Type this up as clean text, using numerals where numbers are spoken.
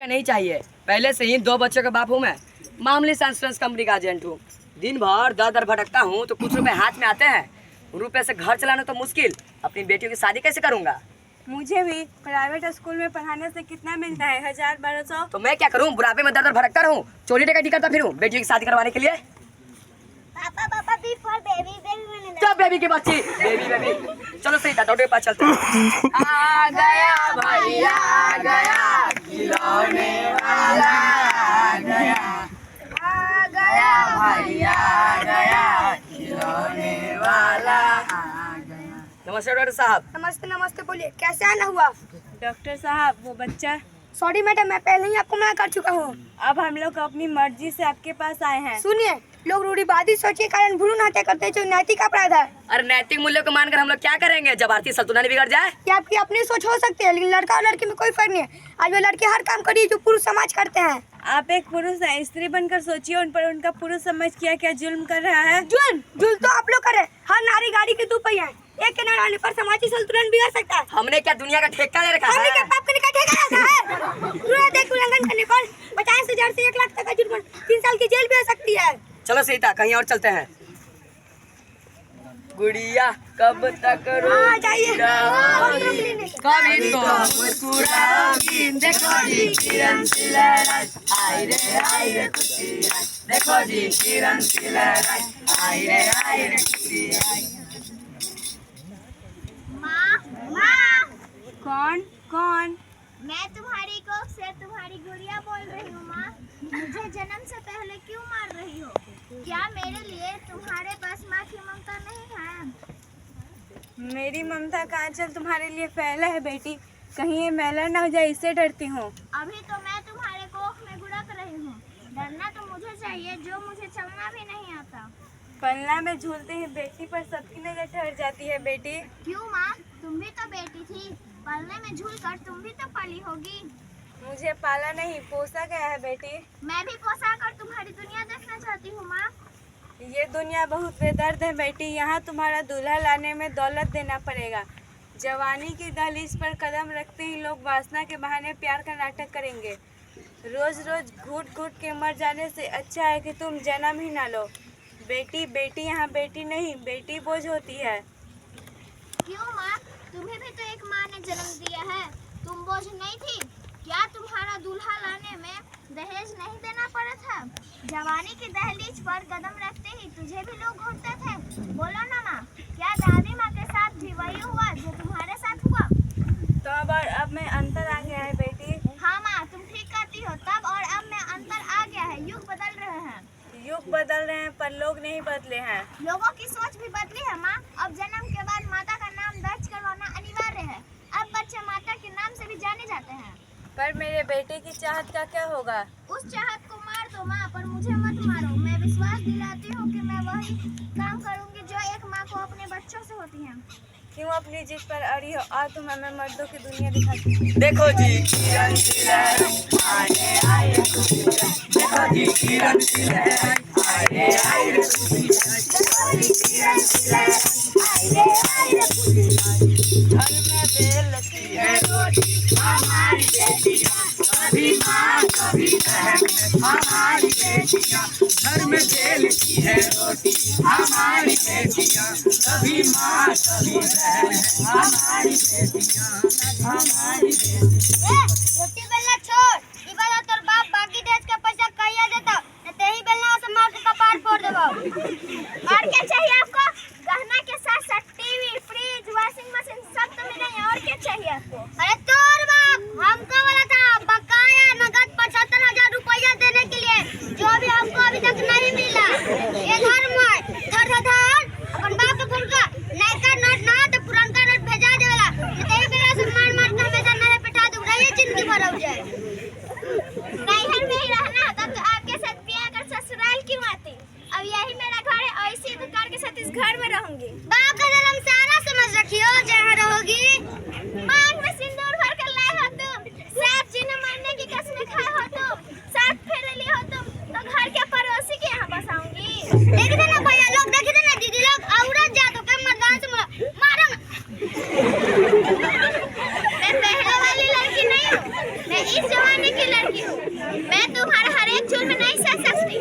नहीं चाहिए। पहले से ही 2 बच्चों का बाप हूँ मैं। मामूली इंश्योरेंस कंपनी का एजेंट हूँ। दिन भर दर दर भटकता हूँ तो कुछ रुपए हाथ में आते हैं। रुपए से घर चलाना तो मुश्किल, अपनी बेटियों की शादी कैसे करूँगा? मुझे भी प्राइवेट स्कूल में पढ़ाने से कितना मिलता है? 1000-1200। तो मैं क्या करूँ? बुढ़ापे में दर दर भटकता रहूँ, चोरी डकैती करता फिरूँ बेटियों की शादी करवाने के लिए? पापा पापा बी फॉर बेबी, बेबी मैंने क्या बेबी की बच्ची? बेबी। चलो सही था, डॉक्टर के पास चलते हैं। आ गया भैया आ गया, खिलौने वाला आ गया। आ गया भैया आ गया, खिलौने वाला आ गया। नमस्ते डॉक्टर साहब। नमस्ते नमस्ते, बोलिए कैसे आना हुआ? डॉक्टर साहब, वो बच्चा। सॉरी मैडम, मैं पहले ही आपको मना कर चुका हूँ। अब हम लोग अपनी मर्जी से आपके पास आए हैं। सुनिए, लोग रूढ़िवादी सोच के कारण भ्रूण हत्या करते हैं जो नैतिक अपराध है। अरे नैतिक मूल्यों को मानकर हम लोग क्या करेंगे जब आर्थिक संतुलन बिगड़ जाए? ये आपकी अपनी सोच हो सकती है, लेकिन लड़का और लड़की में कोई फर्क नहीं है। आज वो लड़के हर काम करिए जो पुरुष समाज करते हैं। आप एक पुरुष हैं, स्त्री बनकर सोचिए उन पर उनका पुरुष समझ क्या क्या जुल्म कर रहा है। जुल्म तो आप लोग करे। हर नारी गाड़ी के 2 पहिए हैं। एक के न रहने पर सामाजिक संतुलन बिगड़ सकता है। हमने क्या दुनिया का ठेका ले रखा हमने क्या है? पाप करने का ठेका रखा है? पूरा देख उल्लंघन करने पर 50,000 से 1 लाख तक का जुर्माना, 3 साल की जेल भी हो सकती है। चलो सही था, कहीं और चलते हैं। गुड़िया कब तक जाइए। रोगी कभी तो मुस्कुराओगी, देखो जी किरण सी लहराए, आई रे खुशी आई, देखो जी किरण सी लहराए, आई रे खुशी आई। माँ, कौन? मैं तुम्हारी कोख से तुम्हारी गुड़िया बोल रही हूँ। माँ, मुझे जन्म से पहले क्यों मार रही हो? क्या मेरे लिए तुम्हारे पास माँ की ममता नहीं है? मेरी ममता का आंचल तुम्हारे लिए फैला है बेटी, कहीं ये मैला ना हो जाए, इससे डरती हूँ। अभी तो मैं तुम्हारे कोख में गुड़क रही हूँ। डरना तो मुझे चाहिए जो मुझे चलना भी नहीं आता। पलना में झूलते ही बेटी पर सबकी नजर ठहर जाती है बेटी। क्यों माँ, तुम भी तो बेटी थी। पलने में झूलकर तुम भी तो पली होगी। मुझे पाला नहीं, पोसा गया है बेटी। मैं भी पोसा कर तुम्हारी दुनिया देखना चाहती हूँ। माँ, ये दुनिया बहुत बेदर्द है बेटी, यहाँ तुम्हारा दूल्हा लाने में दौलत देना पड़ेगा। जवानी की दहलीज पर कदम रखते ही लोग वासना के बहाने प्यार का नाटक करेंगे। रोज रोज घुट घुट के मर जाने से अच्छा है कि तुम जन्म ही ना लो। बेटी यहाँ बेटी नहीं, बेटी बोझ होती है। क्यों माँ, तुम्हें भी तो एक माँ ने जन्म दिया है। तुम बोझ नहीं थी क्या? तुम्हारा दूल्हा लाने में दहेज नहीं देना पड़ा था? जवानी की दहलीज पर कदम रखते ही तुझे भी लोग घूरते थे। बोलो ना माँ, क्या दादी माँ के साथ भी वही हुआ जो तुम्हारे साथ हुआ? तो अब में अंतर आ गया है बेटी। हाँ माँ, तुम ठीक कहती हो। तब और अब में अंतर आ गया है। युग बदल रहे हैं। युग बदल रहे हैं पर लोग नहीं बदले हैं। लोगों की सोच भी बदली है माँ। अब जन्म के बाद माता का नाम दर्ज करवाना अनिवार्य है। अब बच्चे माता के नाम से भी जाने जाते हैं। पर मेरे बेटे की चाहत का क्या होगा? उस चाहत को मार दो माँ, पर मुझे मत मारो। मैं विश्वास दिलाती हूँ कि मैं वही काम करूँगी जो एक माँ को अपने बच्चों से होती है। क्यों अपनी जिद पर अड़ी हो? और तुम्हें मैं मर्दों की दुनिया दिखाती हूँ। देखो जी किरण सी लहराए, आए खुशी आई, देखो जी किरण सी लहराए, आए खुशी आई, देखो जी किरण सी लहराए, आए खुशी आई। घर में बेल की है रोटी हमारी बेटियां, कभी माँ कभी बहन हमारी बेटियां। घर में बेल की है रोटी हमारी बेटियां, कभी माँ कभी बहन हमारी बेटियां, हमारी बेटियां। रोटी बेलना छोड़, ई बार तोर बाप बाकी देश का पैसा कहिया देता, न तेही बेलना से मार के कपार फोड़ देबो। और क्या चाहिए आपको? गहना के साथ साथ टीवी, फ्रिज, वॉशिंग मशीन सब तो मिलेंगे। और क्या चाहिए आपको? अरे तोर बाप हमको बोला था बकाया नगद 75,000 रुपया देने के लिए, जो भी हमको अभी तक नहीं मिला। ये घर में धर अपन बाप के फोन का नया नोट ना तो पुराना नोट भेजा देवेला। तेही बेरा से मार मार के हमेशा नया बैठा दूं। रही जिंदगी भर। तुम्हारा हर एक जुल्म नहीं सह सकती।